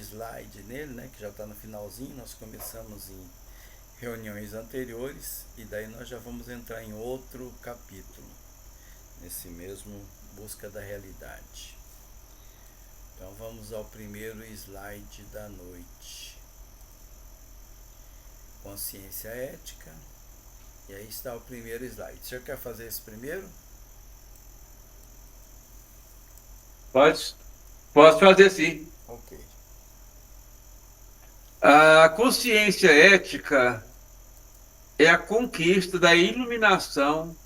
slide nele, né, que já está no finalzinho. Nós começamos em reuniões anteriores e daí nós já vamos entrar em outro capítulo, nesse mesmo busca da realidade. Então vamos ao primeiro slide da noite. Consciência ética. E aí está o primeiro slide. O senhor quer fazer esse primeiro? Posso fazer sim. Ok. A consciência ética é a conquista da iluminação,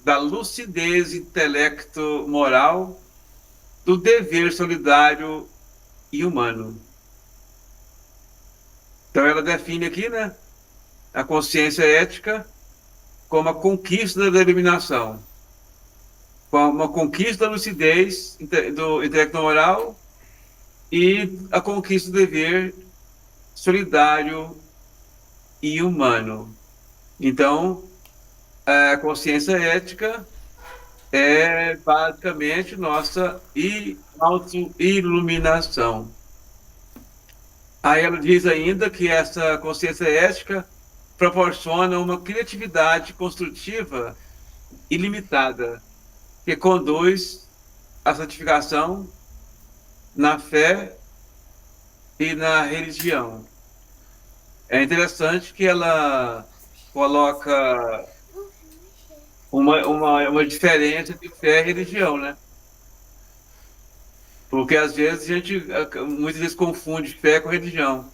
da lucidez intelecto-moral, do dever solidário e humano. Então ela define aqui, né, a consciência ética como a conquista da iluminação, como a conquista da lucidez do intelecto-moral e a conquista do dever solidário e humano. Então, a consciência ética é basicamente nossa auto-iluminação. Aí ela diz ainda que essa consciência ética proporciona uma criatividade construtiva ilimitada, que conduz à santificação na fé e na religião. É interessante que ela coloca uma diferença de fé e religião, né? Porque às vezes a gente muitas vezes confunde fé com religião.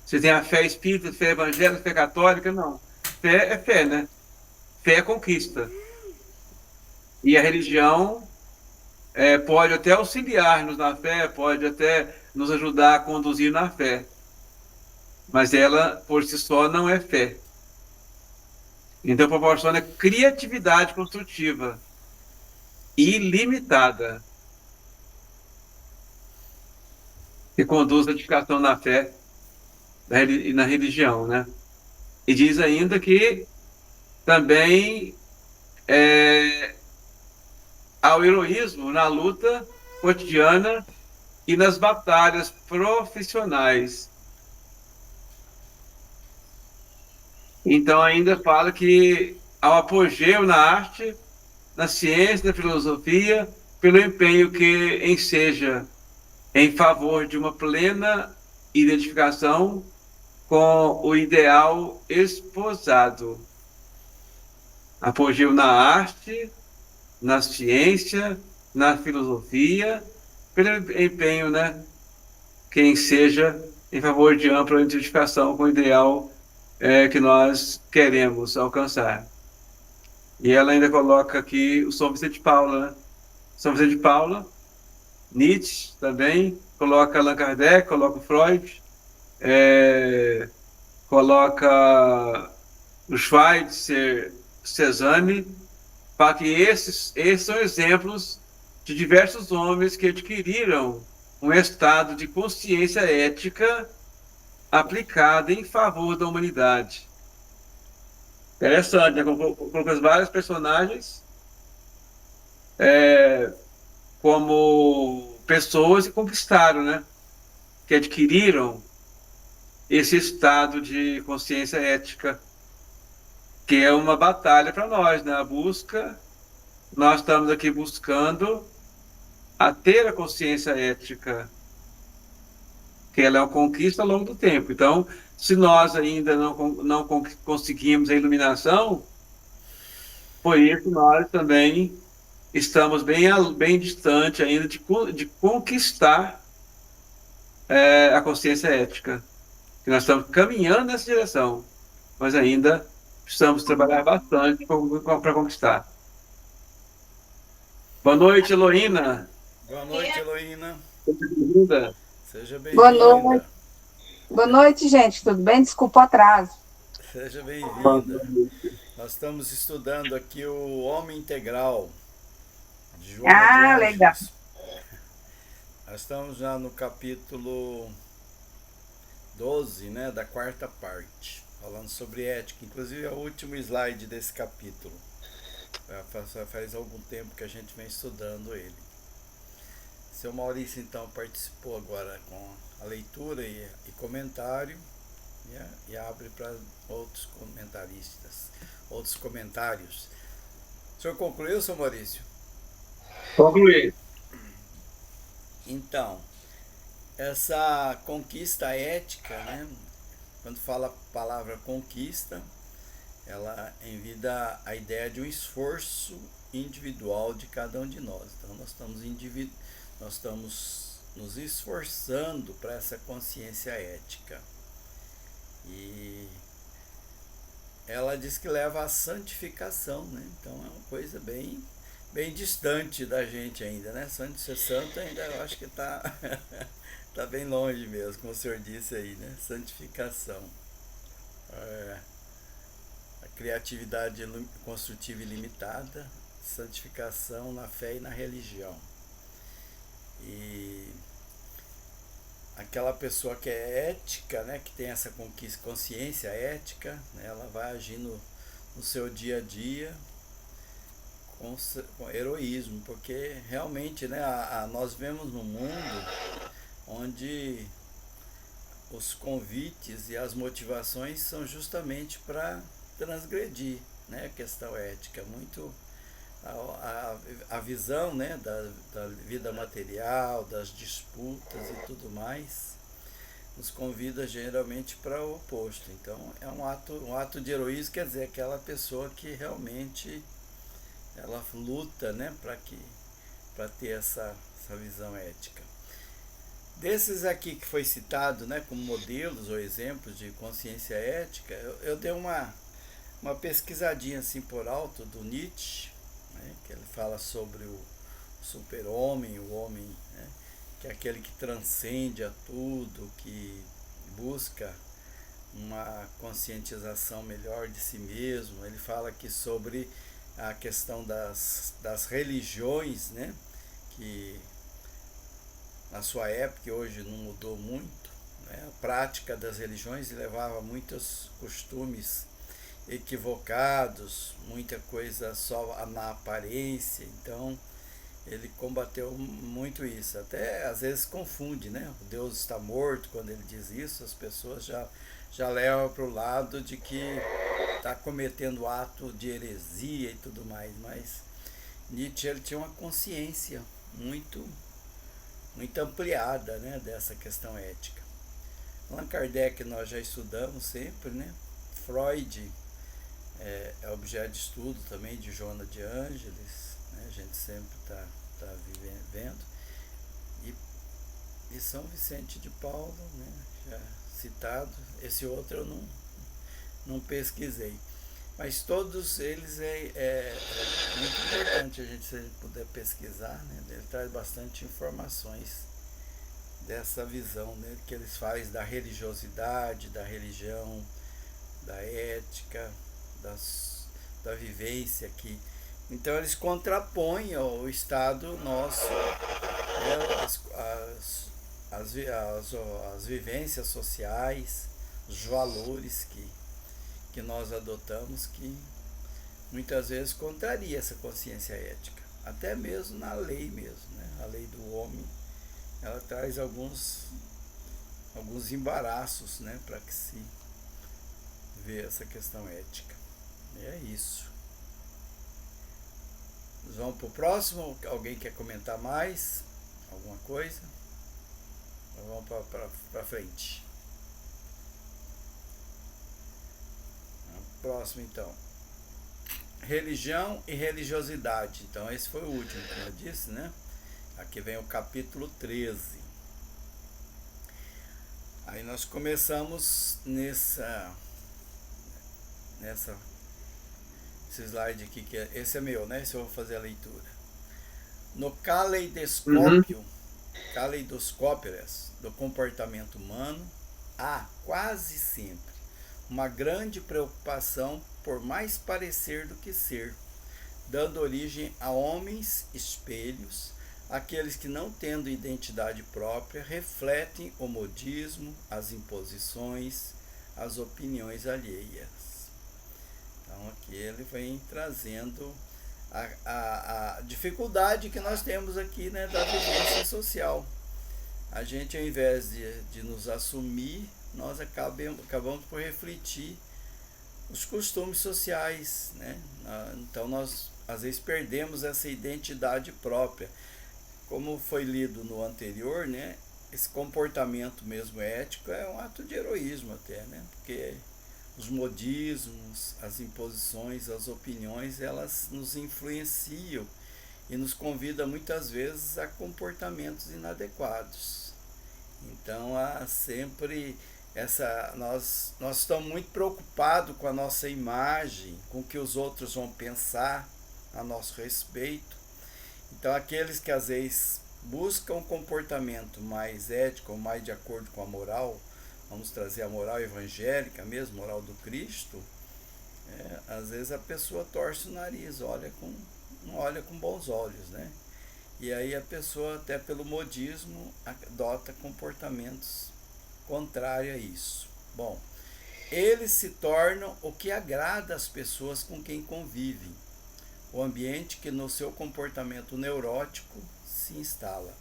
Você tem a fé espírita, fé evangélica, fé católica, não. Fé é fé, né? Fé é conquista. E a religião pode até auxiliar-nos na fé, pode até nos ajudar a conduzir na fé. Mas ela, por si só, não é fé. Então proporciona criatividade construtiva ilimitada, que conduz à edificação na fé e na religião, né? E diz ainda que também ao heroísmo na luta cotidiana e nas batalhas profissionais. Então ainda fala que ao apogeu na arte, na ciência, na filosofia, pelo empenho que enseja em favor de uma plena identificação com o ideal esposado. Apogeu na arte, na ciência, na filosofia, pelo empenho, né, quem seja em favor de ampla identificação com o ideal que nós queremos alcançar. E ela ainda coloca aqui o São Vicente de Paula, né? São Vicente de Paula, Nietzsche também, coloca Allan Kardec, coloca Freud, coloca o Schweitzer, Cezanne, para que esses são exemplos de diversos homens que adquiriram um estado de consciência ética aplicada em favor da humanidade. Interessante, né? Colocou vários personagens como pessoas que conquistaram, né? Que adquiriram esse estado de consciência ética, que é uma batalha para nós, né? Nós estamos aqui buscando a ter a consciência ética, que ela é uma conquista ao longo do tempo. Então, se nós ainda não conseguimos a iluminação, por isso nós também estamos bem distante ainda de conquistar a consciência ética. Que nós estamos caminhando nessa direção, mas ainda precisamos trabalhar bastante para conquistar. Boa noite, Heloína. Boa noite, Heloína. Seja bem-vinda. Seja Boa noite. bem-vinda. Boa noite, gente. Tudo bem? Desculpa o atraso. Seja Boa bem-vinda. noite. Nós estamos estudando aqui o Homem Integral, de Joana de Ah, legal. Ângeles. Nós estamos já no capítulo 12, né, da quarta parte, falando sobre ética. Inclusive é o último slide desse capítulo. Faz algum tempo que a gente vem estudando ele. Seu Maurício, então, participou agora com a leitura e comentário, né? E abre para outros comentaristas, outros comentários. O senhor concluiu, senhor Maurício? Concluí. Então, essa conquista ética, né? Quando fala a palavra conquista, ela envida a ideia de um esforço individual de cada um de nós. Então, nós estamos nos esforçando para essa consciência ética. E ela diz que leva à santificação, né? Então é uma coisa bem distante da gente ainda, né? Ser santo ainda eu acho que está tá bem longe mesmo, como o senhor disse aí, né? Santificação. A criatividade construtiva ilimitada, santificação na fé e na religião. E aquela pessoa que é ética, né, que tem essa consciência ética, né, ela vai agindo no seu dia a dia com heroísmo, porque realmente, né, nós vemos no mundo onde os convites e as motivações são justamente para transgredir, né, a questão ética. Muito a visão, né, da vida material, das disputas e tudo mais, nos convida geralmente para o oposto. Então é um ato de heroísmo, quer dizer, aquela pessoa que realmente ela luta, né, para ter essa visão ética. Desses aqui que foi citado, né, como modelos ou exemplos de consciência ética, eu dei uma pesquisadinha assim por alto do Nietzsche, né, que ele fala sobre o super-homem, o homem, né, que é aquele que transcende a tudo, que busca uma conscientização melhor de si mesmo. Ele fala aqui sobre a questão das religiões, né, que na sua época, hoje não mudou muito, né, a prática das religiões levava a muitos costumes equivocados, muita coisa só na aparência. Então ele combateu muito isso. Até às vezes confunde, né? O Deus está morto quando ele diz isso, as pessoas já levam para o lado de que está cometendo ato de heresia e tudo mais. Mas Nietzsche, ele tinha uma consciência muito ampliada, né, dessa questão ética. Allan Kardec nós já estudamos sempre, né? Freud é objeto de estudo também de Joana de Ângeles, né? A gente sempre está vivendo. E São Vicente de Paulo, né, já citado. Esse outro eu não pesquisei. Mas todos eles é muito importante a gente, se a gente puder pesquisar, né? Ele traz bastante informações dessa visão, né, que eles fazem da religiosidade, da religião, da ética, da vivência aqui. Então eles contrapõem o estado nosso, né, as vivências sociais, os valores que nós adotamos, que muitas vezes contraria essa consciência ética, até mesmo na lei mesmo, né? A lei do homem, ela traz alguns embaraços, né, para que se vê essa questão ética. E é isso. Vamos para o próximo. Alguém quer comentar mais alguma coisa? Ou vamos para frente? Próximo, então. Religião e religiosidade. Então esse foi o último, como eu disse, né? Aqui vem o capítulo 13. Aí nós começamos esse slide aqui, esse é meu, né? Esse eu vou fazer a leitura. No caleidoscópio, caleidoscópios do comportamento humano, há quase sempre uma grande preocupação por mais parecer do que ser, dando origem a homens espelhos, aqueles que, não tendo identidade própria, refletem o modismo, as imposições, as opiniões alheias. Então aqui ele vem trazendo a dificuldade que nós temos aqui, né, da vivência social. a gente, ao invés de nos assumir, nós acabamos por refletir os costumes sociais, né? Então nós às vezes perdemos essa identidade própria. Como foi lido no anterior, né? Esse comportamento mesmo ético é um ato de heroísmo até, né? Porque os modismos, as imposições, as opiniões, elas nos influenciam e nos convidam muitas vezes a comportamentos inadequados. Então há sempre nós estamos muito preocupados com a nossa imagem, com o que os outros vão pensar a nosso respeito. Então aqueles que às vezes buscam um comportamento mais ético, ou mais de acordo com a moral, vamos trazer a moral evangélica mesmo, moral do Cristo, às vezes a pessoa torce o nariz, não olha com bons olhos, né? E aí a pessoa, até pelo modismo, adota comportamentos contrários a isso. Bom, eles se tornam o que agrada às pessoas com quem convivem, o ambiente que no seu comportamento neurótico se instala.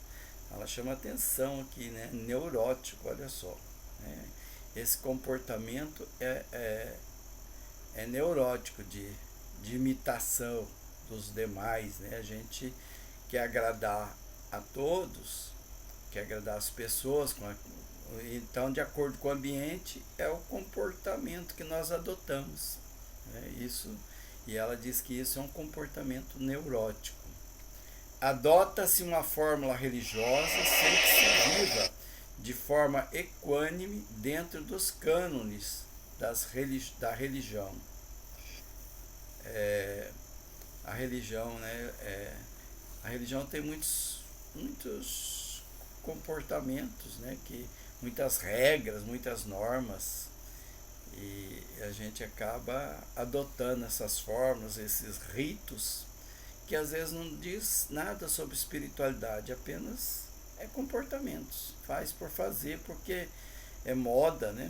Ela chama atenção aqui, né? Neurótico, olha só. Esse comportamento é neurótico, de imitação dos demais, né? A gente quer agradar a todos, quer agradar as pessoas, então, de acordo com o ambiente, é o comportamento que nós adotamos, né? E ela diz que isso é um comportamento neurótico. Adota-se uma fórmula religiosa sem que se viva de forma equânime dentro dos cânones da religião. A religião, né? A religião tem muitos comportamentos, né? Muitas regras, muitas normas, e a gente acaba adotando essas fórmulas, esses ritos, que às vezes não diz nada sobre espiritualidade, apenas comportamentos, faz por fazer, porque é moda, né?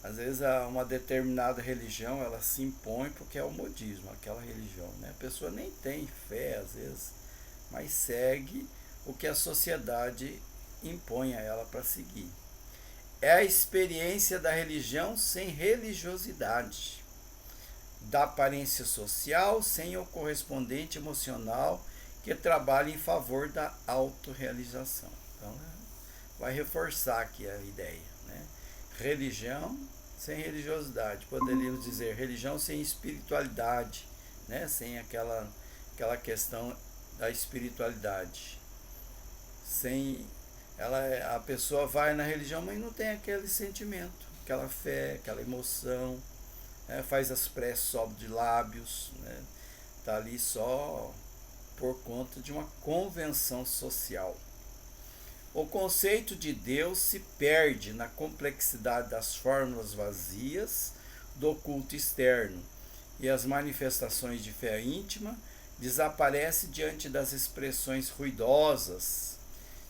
Às vezes uma determinada religião, ela se impõe porque é o modismo, aquela religião, né? A pessoa nem tem fé às vezes, mas segue o que a sociedade impõe a ela para seguir. É a experiência da religião sem religiosidade, da aparência social sem o correspondente emocional que trabalha em favor da autorrealização. Então, vai reforçar aqui a ideia, né? Religião sem religiosidade. Poderíamos dizer religião sem espiritualidade, né? Sem aquela questão da espiritualidade. A pessoa vai na religião, mas não tem aquele sentimento, aquela fé, aquela emoção, né? Faz as preces só de lábios, né? Tá ali só por conta de uma convenção social. O conceito de Deus se perde na complexidade das fórmulas vazias do culto externo, e as manifestações de fé íntima desaparecem diante das expressões ruidosas,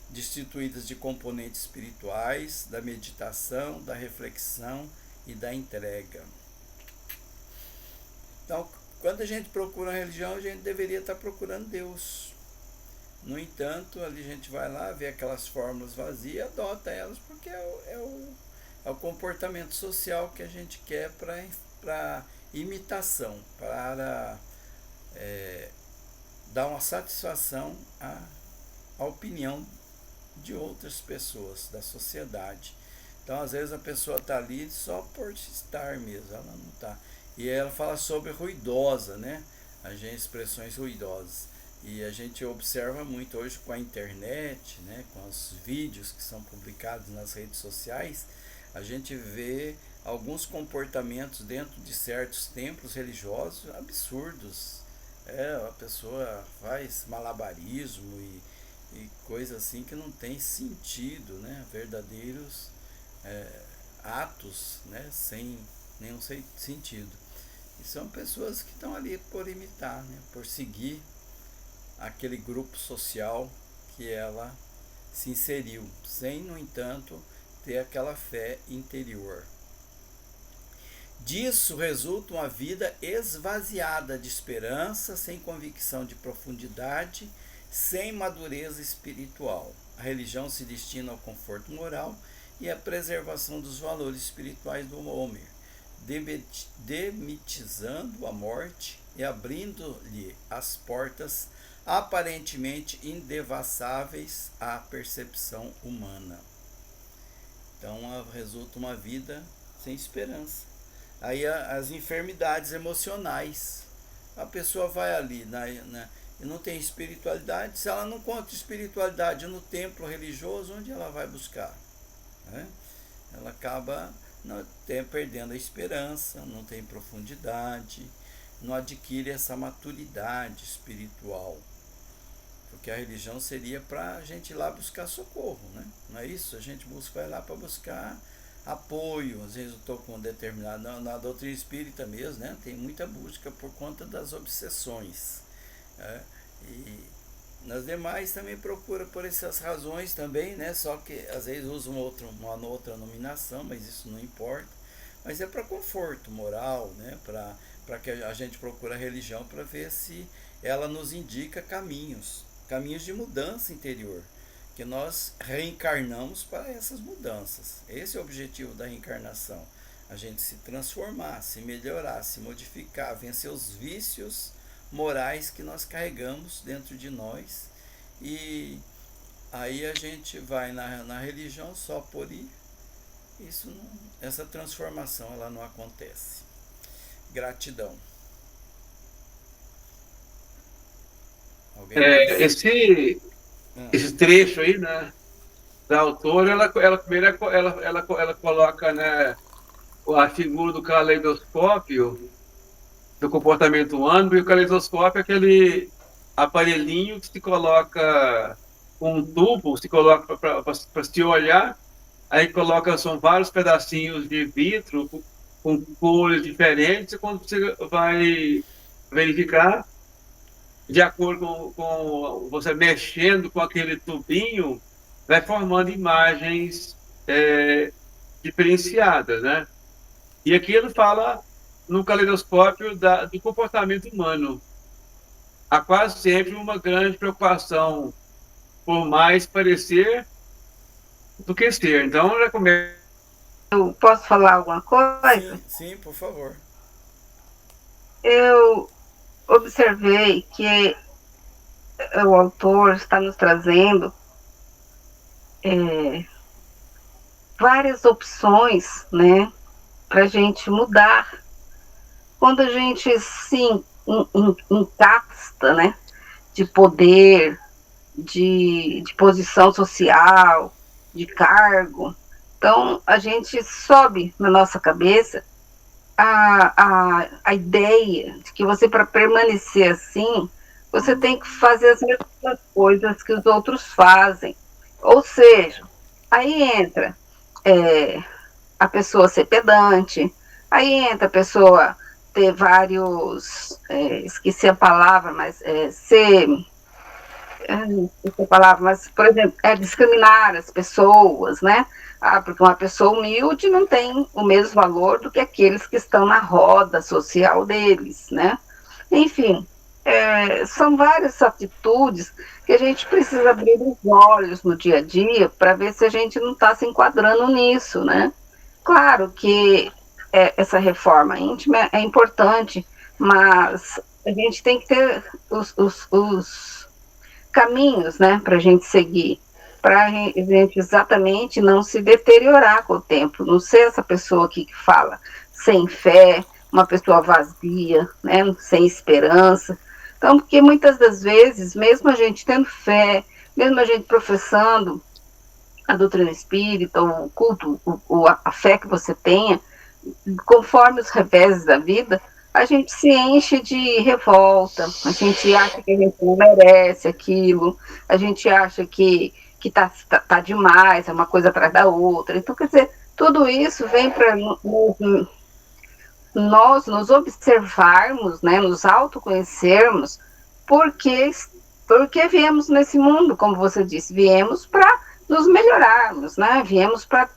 destituídas de componentes espirituais, da meditação, da reflexão e da entrega. Então, quando a gente procura a religião, a gente deveria estar procurando Deus. No entanto, ali a gente vai lá, vê aquelas fórmulas vazias e adota elas, porque é o comportamento social que a gente quer para imitação, para dar uma satisfação à opinião de outras pessoas, da sociedade. Então, às vezes, a pessoa está ali só por estar mesmo, ela não está. E ela fala sobre ruidosa, né? Expressões ruidosas. E a gente observa muito hoje com a internet, né? Com os vídeos que são publicados nas redes sociais, a gente vê alguns comportamentos dentro de certos templos religiosos absurdos. A pessoa faz malabarismo e coisas assim que não tem sentido, né? Verdadeiros atos, né? Sem nenhum sentido. E são pessoas que estão ali por imitar, né? Por seguir aquele grupo social que ela se inseriu, sem, no entanto, ter aquela fé interior. Disso resulta uma vida esvaziada de esperança, sem convicção de profundidade, sem madureza espiritual. A religião se destina ao conforto moral e à preservação dos valores espirituais do homem, demitizando a morte e abrindo-lhe as portas aparentemente indevassáveis à percepção humana. Então resulta uma vida sem esperança. Aí as enfermidades emocionais. A pessoa vai ali e não tem espiritualidade. Se ela não encontra espiritualidade no templo religioso, onde ela vai buscar? Né? Ela acaba perdendo a esperança, não tem profundidade, não adquire essa maturidade espiritual. Porque a religião seria para a gente ir lá buscar socorro, né? Não é isso? A gente vai lá para buscar apoio. Às vezes eu estou com determinado... Na doutrina espírita mesmo, né? Tem muita busca por conta das obsessões. Né? E nas demais também procura por essas razões também, né? Só que às vezes usa uma outra nominação, mas isso não importa. Mas é para conforto moral, né? Para que a gente procura a religião para ver se ela nos indica caminhos de mudança interior, que nós reencarnamos para essas mudanças. Esse é o objetivo da reencarnação, a gente se transformar, se melhorar, se modificar, vencer os vícios morais que nós carregamos dentro de nós, e aí a gente vai na religião só por ir. Essa transformação ela não acontece. Gratidão. Esse trecho aí, né, da autora, ela coloca, né, a figura do caleidoscópio, do comportamento humano, e o caleidoscópio é aquele aparelhinho que se coloca um tubo, se coloca para se olhar, aí são vários pedacinhos de vidro com cores diferentes, e quando você vai verificar, de acordo com você mexendo com aquele tubinho, vai formando imagens diferenciadas, né? E aqui ele fala no caleidoscópio do comportamento humano. Há quase sempre uma grande preocupação por mais parecer do que ser. Então, já começa. Eu posso falar alguma coisa? Sim, por favor. Eu observei que o autor está nos trazendo várias opções, né, para a gente mudar. Quando a gente se encasta, né, de poder, de posição social, de cargo, então a gente sobe na nossa cabeça a ideia de que você, para permanecer assim, você tem que fazer as mesmas coisas que os outros fazem. Ou seja, aí entra a pessoa ser pedante, aí entra a pessoa ter vários, esqueci a palavra, mas por exemplo, discriminar as pessoas, né? Porque uma pessoa humilde não tem o mesmo valor do que aqueles que estão na roda social deles, né? Enfim, são várias atitudes que a gente precisa abrir os olhos no dia a dia para ver se a gente não está se enquadrando nisso, né? Claro que essa reforma íntima é importante, mas a gente tem que ter os caminhos, né, para a gente seguir, para a gente exatamente não se deteriorar com o tempo, não ser essa pessoa aqui que fala sem fé, uma pessoa vazia, né, sem esperança. Então, porque muitas das vezes, mesmo a gente tendo fé, mesmo a gente professando a doutrina espírita, o culto, a fé que você tenha, conforme os reveses da vida, a gente se enche de revolta, a gente acha que a gente não merece aquilo, a gente acha que tá demais, é uma coisa atrás da outra. Então, quer dizer, tudo isso vem para nós nos observarmos, né, nos autoconhecermos, porque viemos nesse mundo, como você disse, viemos para nos melhorarmos, né, viemos para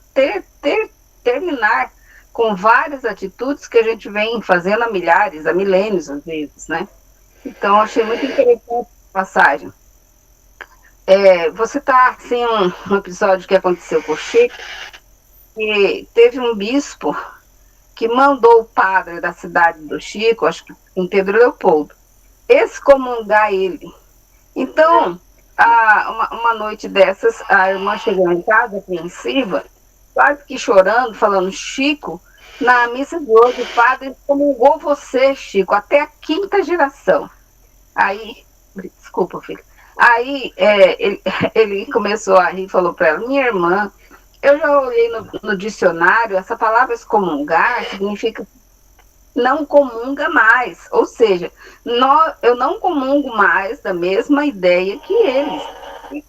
terminar com várias atitudes que a gente vem fazendo há milhares, há milênios às vezes, né? Então, achei muito interessante a passagem. você tá assim, um episódio que aconteceu com o Chico, que teve um bispo que mandou o padre da cidade do Chico, acho que em Pedro Leopoldo, excomungar ele. Então, uma noite dessas, a irmã chegou em casa, apreensiva, quase que chorando, falando: Chico, na missa de hoje, o padre excomungou você, Chico, até a quinta geração. Aí, desculpa, filho. Aí ele começou a rir e falou para ela: minha irmã, eu já olhei no dicionário, essa palavra excomungar significa não comunga mais. Ou seja, eu não comungo mais da mesma ideia que eles.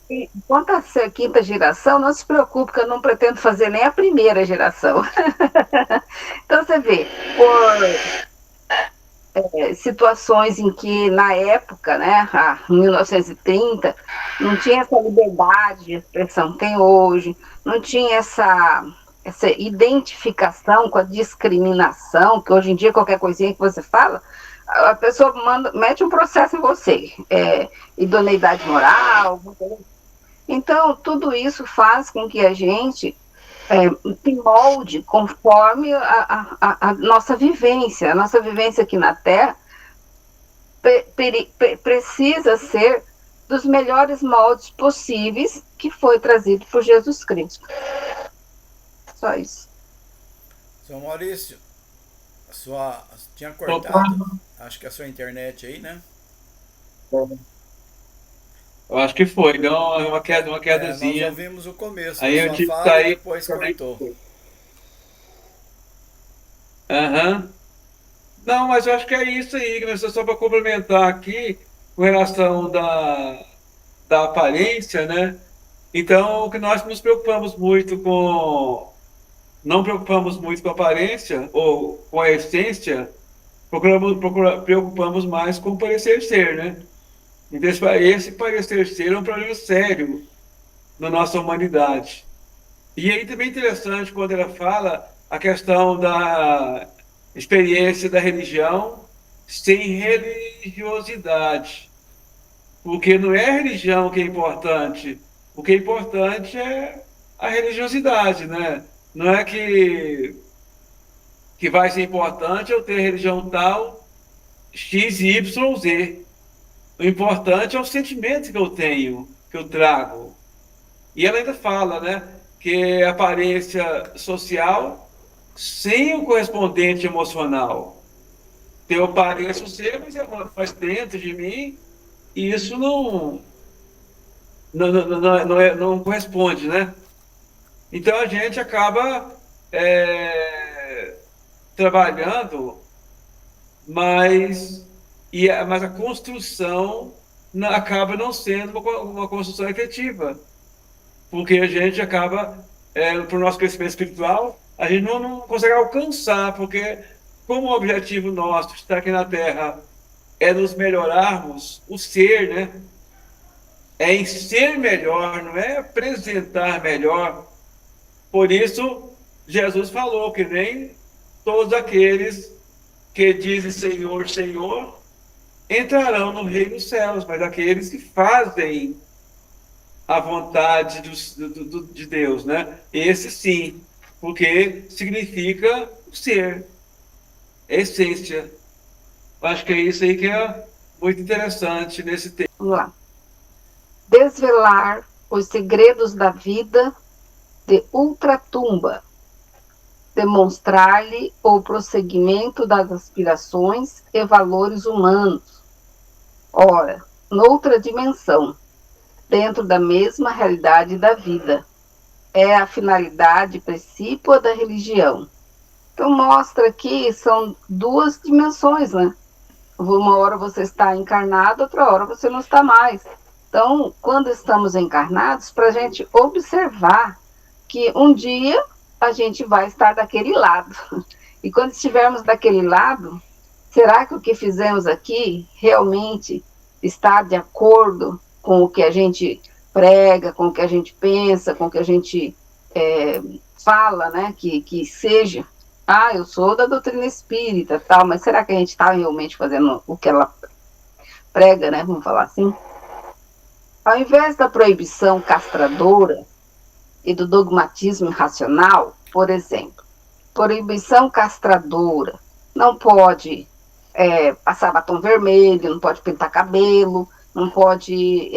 E quanto a ser quinta geração, não se preocupe, que eu não pretendo fazer nem a primeira geração. Então, você vê, por situações em que, na época, né, 1930, não tinha essa liberdade de expressão que tem hoje, não tinha essa identificação com a discriminação, que hoje em dia qualquer coisinha que você fala, a pessoa mete um processo em você, idoneidade moral. Então, tudo isso faz com que a gente se molde conforme a nossa vivência. A nossa vivência aqui na Terra precisa ser dos melhores moldes possíveis que foi trazido por Jesus Cristo. Só isso. Seu Maurício, tinha cortado, acho que a sua internet aí, né? Eu acho que foi, deu uma Nós quedazinha. ouvimos o começo Aí da eu sua tive que fala e sair. depois cortou. Aham. Não, mas eu acho que é isso aí, que só para complementar aqui, com relação da aparência, né? Então, o que nós nos preocupamos muito com. Não preocupamos muito com a aparência ou com a essência, preocupamos mais com o parecer ser, né? Então, esse parecer ser é um problema sério na nossa humanidade. E aí também é interessante quando ela fala a questão da experiência da religião sem religiosidade. Porque não é a religião que é importante. O que é importante é a religiosidade, né? Não é que vai ser importante eu ter religião tal, X, Y, Z. O importante é o sentimento que eu tenho, que eu trago. E ela ainda fala, né, que é aparência social sem o correspondente emocional. Eu pareço ser, mas faz dentro de mim, e isso não corresponde, né? Então a gente acaba trabalhando, mas a construção acaba não sendo uma construção efetiva. Porque a gente acaba, para o nosso crescimento espiritual, a gente não consegue alcançar, porque como o objetivo nosso estar aqui na Terra é nos melhorarmos, o ser, né? É em ser melhor, não é apresentar melhor. Por isso, Jesus falou que nem todos aqueles que dizem Senhor, Senhor, entrarão no reino dos céus, mas aqueles que fazem a vontade de Deus, né? Esse sim, porque significa o ser, a essência. Acho que é isso aí que é muito interessante nesse tema. Vamos lá. Desvelar os segredos da vida de ultratumba, demonstrar-lhe o prosseguimento das aspirações e valores humanos. Ora, noutra dimensão, dentro da mesma realidade da vida. É a finalidade precípua da religião. Então mostra que são duas dimensões, né? Uma hora você está encarnado, outra hora você não está mais. Então, quando estamos encarnados, para a gente observar que um dia a gente vai estar daquele lado. E quando estivermos daquele lado, será que o que fizemos aqui realmente está de acordo com o que a gente prega, com o que a gente pensa, com o que a gente fala, né? Que seja. Eu sou da doutrina espírita, tal, mas será que a gente está realmente fazendo o que ela prega, né? Vamos falar assim? Ao invés da proibição castradora e do dogmatismo irracional, por exemplo, proibição castradora, não pode passar batom vermelho, não pode pintar cabelo, não pode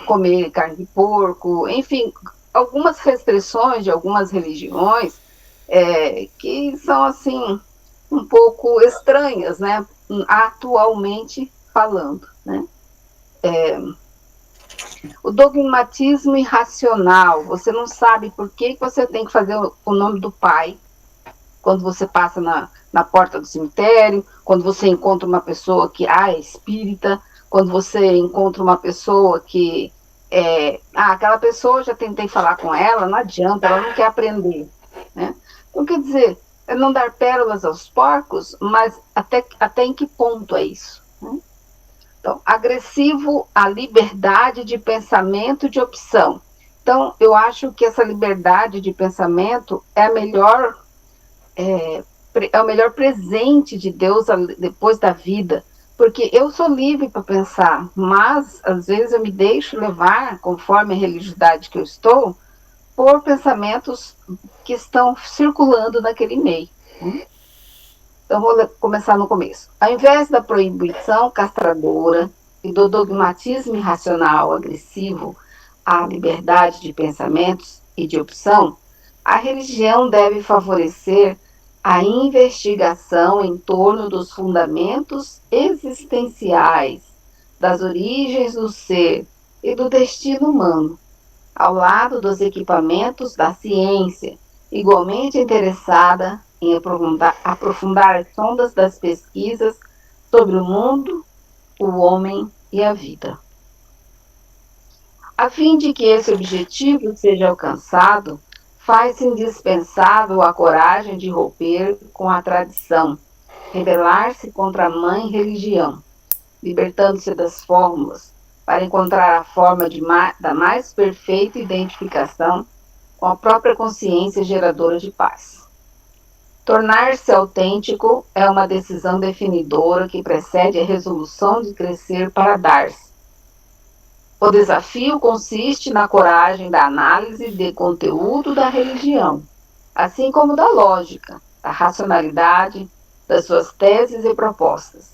comer carne de porco, enfim, algumas restrições de algumas religiões que são, assim, um pouco estranhas, né, atualmente falando, né. O dogmatismo irracional, você não sabe por que você tem que fazer o nome do pai quando você passa na porta do cemitério, quando você encontra uma pessoa que é espírita, quando você encontra uma pessoa que aquela pessoa, já tentei falar com ela, não adianta, ela não quer aprender, né? Então, quer dizer, é não dar pérolas aos porcos, mas até em que ponto é isso, né? Então, agressivo à liberdade de pensamento e de opção. Então, eu acho que essa liberdade de pensamento é o melhor presente de Deus depois da vida, porque eu sou livre para pensar, mas às vezes eu me deixo levar, conforme a religiosidade que eu estou, por pensamentos que estão circulando naquele meio. Então, vou começar no começo. Ao invés da proibição castradora e do dogmatismo irracional agressivo à liberdade de pensamentos e de opção, a religião deve favorecer a investigação em torno dos fundamentos existenciais, das origens do ser e do destino humano, ao lado dos equipamentos da ciência, igualmente interessada em aprofundar as sondas das pesquisas sobre o mundo, o homem e a vida. A fim de que esse objetivo seja alcançado, faz-se indispensável a coragem de romper com a tradição, rebelar-se contra a mãe religião, libertando-se das fórmulas, para encontrar a forma da mais perfeita identificação com a própria consciência geradora de paz. Tornar-se autêntico é uma decisão definidora que precede a resolução de crescer para dar-se. O desafio consiste na coragem da análise de conteúdo da religião, assim como da lógica, da racionalidade, das suas teses e propostas.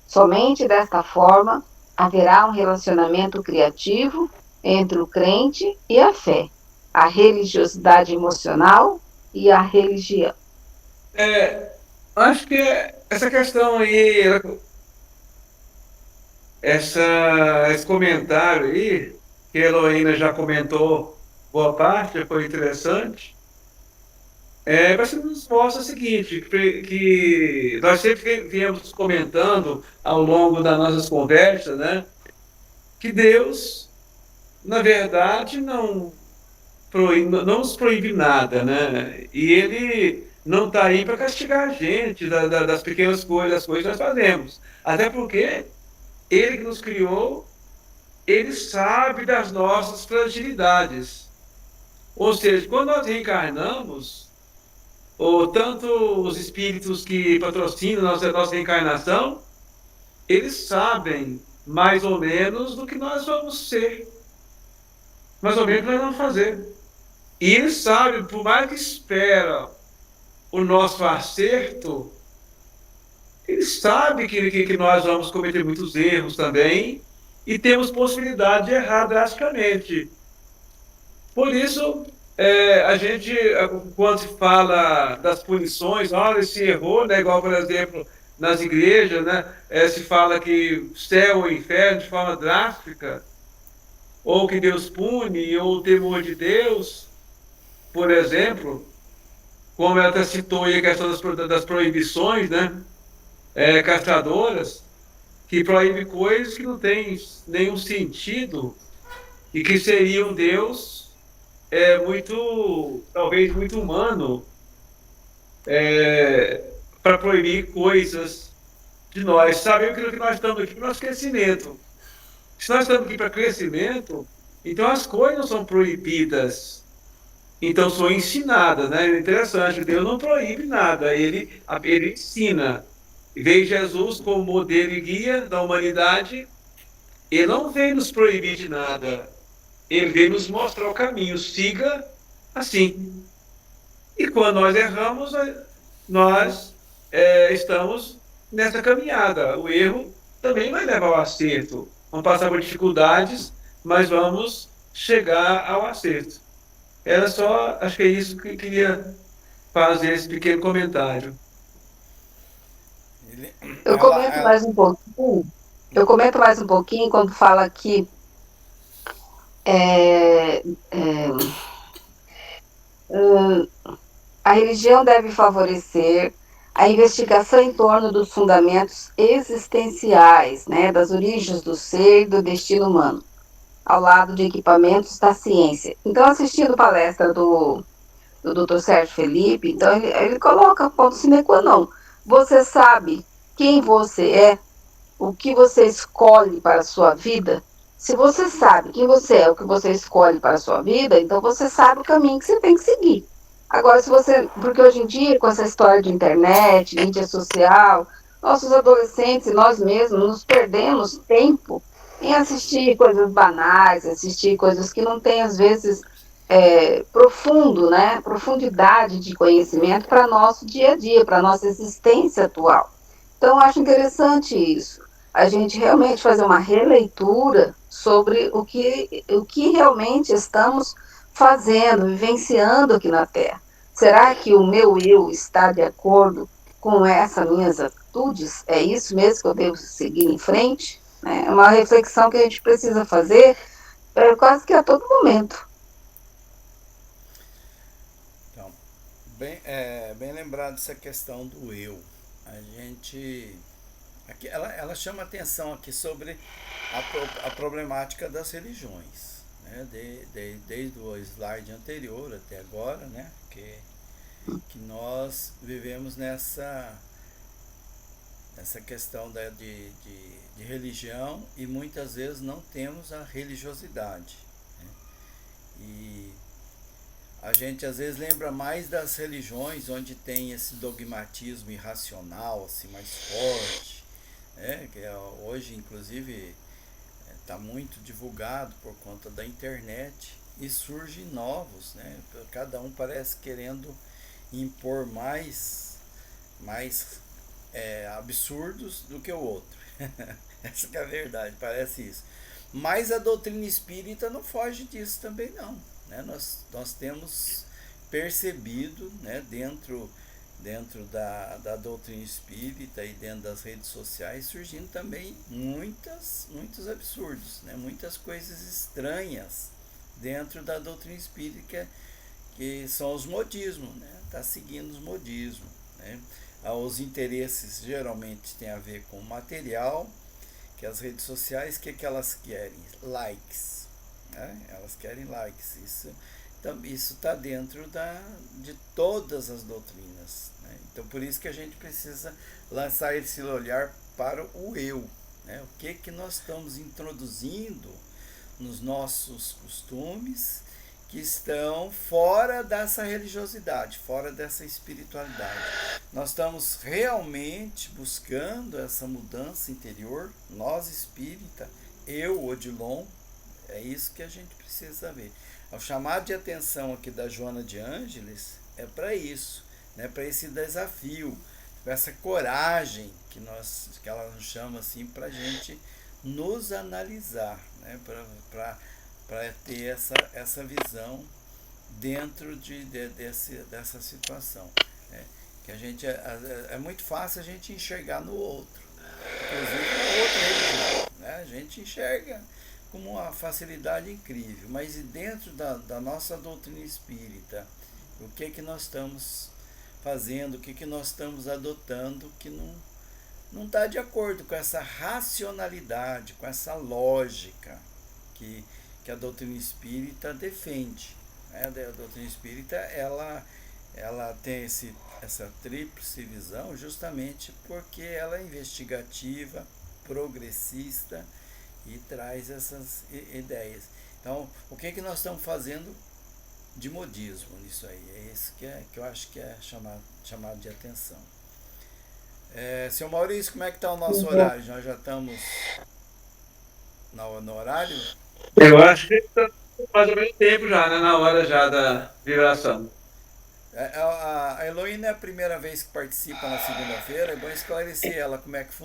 Somente desta forma haverá um relacionamento criativo entre o crente e a fé, a religiosidade emocional e a religião. Acho que essa questão aí, esse comentário aí, que a Heloína já comentou boa parte, foi interessante, vai ser nos mostra o seguinte, que nós sempre viemos comentando ao longo das nossas conversas, né, que Deus, na verdade, não nos proíbe nada, né, e Ele não está aí para castigar a gente das pequenas coisas, das coisas que nós fazemos, até porque Ele que nos criou, Ele sabe das nossas fragilidades. Ou seja, quando nós reencarnamos, ou tanto os espíritos que patrocinam nossa reencarnação, eles sabem mais ou menos do que nós vamos ser, mais ou menos o que nós vamos fazer. E eles sabem, por mais que esperam o nosso acerto, eles sabem que nós vamos cometer muitos erros também e temos possibilidade de errar drasticamente. Por isso, a gente, quando se fala das punições, olha, se errou, né, igual, por exemplo, nas igrejas, né, se fala que céu ou inferno de forma drástica, ou que Deus pune, ou o temor de Deus, por exemplo, como ela até citou aí a questão das proibições, né, castradoras, que proíbe coisas que não têm nenhum sentido e que seria um Deus talvez muito humano para proibir coisas de nós. Sabemos que nós estamos aqui para o nosso crescimento. Se nós estamos aqui para crescimento, então as coisas não são proibidas, então são ensinadas, né? É interessante, Deus não proíbe nada, ele ensina. Veio Jesus como modelo e guia da humanidade Ele não veio nos proibir de nada. Ele veio nos mostrar o caminho. Siga assim. E quando nós erramos, nós estamos nessa caminhada. O erro também vai levar ao acerto. Vamos passar por dificuldades, mas vamos chegar ao acerto. Era só, acho que é isso que eu queria fazer esse pequeno comentário. Ele, Eu comento mais um pouquinho. Eu comento mais um pouquinho quando fala que é, a religião deve favorecer a investigação em torno dos fundamentos existenciais, né, das origens do ser e do destino humano, ao lado de equipamentos da ciência. Então, assistindo palestra do Dr. Sérgio Felipe, então ele coloca ponto sine qua non. Você sabe quem você é, o que você escolhe para a sua vida? Se você sabe quem você é, o que você escolhe para a sua vida, então você sabe o caminho que você tem que seguir. Agora, se você. Porque hoje em dia, com essa história de internet, mídia social, nossos adolescentes e nós mesmos nos perdemos tempo em assistir coisas banais, assistir coisas que não têm, às vezes, profundo, né? Profundidade de conhecimento para nosso dia a dia, para nossa existência atual. Então, eu acho interessante isso. A gente realmente fazer uma releitura sobre o que realmente estamos fazendo, vivenciando aqui na Terra. Será que o meu eu está de acordo com essas minhas atitudes? É isso mesmo que eu devo seguir em frente? É uma reflexão que a gente precisa fazer quase que a todo momento. então, bem lembrado essa questão do eu. A gente. Aqui, ela chama atenção aqui sobre a problemática das religiões. Né? Desde o slide anterior até agora, né? Que nós vivemos nessa questão de religião e muitas vezes não temos a religiosidade. Né? E a gente às vezes lembra mais das religiões onde tem esse dogmatismo irracional, assim, mais forte, né? Que hoje, inclusive, está muito divulgado por conta da internet e surgem novos, né? Cada um parece querendo impor mais absurdos do que o outro. Essa que é a verdade, parece isso. Mas a doutrina espírita não foge disso também não. Né? Nós temos percebido, né, dentro da doutrina espírita e dentro das redes sociais surgindo também muitos absurdos, né? Muitas coisas estranhas dentro da doutrina espírita que são os modismos, né? Está seguindo os modismos, né? Os interesses geralmente têm a ver com o material, que as redes sociais, que elas querem? Likes, né? Elas querem likes. Isso está dentro de todas as doutrinas. Né? Então, por isso que a gente precisa lançar esse olhar para o eu. Né? O que nós estamos introduzindo nos nossos costumes que estão fora dessa religiosidade, fora dessa espiritualidade. Nós estamos realmente buscando essa mudança interior, nós espírita, eu, Odilon, é isso que a gente precisa ver. O chamado de atenção aqui da Joana de Ângeles é para isso, né? Para esse desafio, para essa coragem que ela nos chama assim, para a gente nos analisar, né? Para ter essa visão dentro dessa situação. Né? Que a gente é muito fácil a gente enxergar no outro, inclusive na outra religião. Né? A gente enxerga com uma facilidade incrível, mas e dentro da nossa doutrina espírita, o que nós estamos fazendo, o que nós estamos adotando que não está de acordo com essa racionalidade, com essa lógica que a doutrina espírita defende. Né? A doutrina espírita ela tem essa tríplice visão justamente porque ela é investigativa, progressista e traz essas ideias. Então, o que nós estamos fazendo de modismo nisso aí? É isso que eu acho que é chamado de atenção. Seu Maurício, como é que está o nosso horário? Nós já estamos no horário? Eu acho que está mais ou menos tempo já, né? Na hora já da viração. A Heloína é a primeira vez que participa na segunda-feira, é bom esclarecer ela como é que funciona.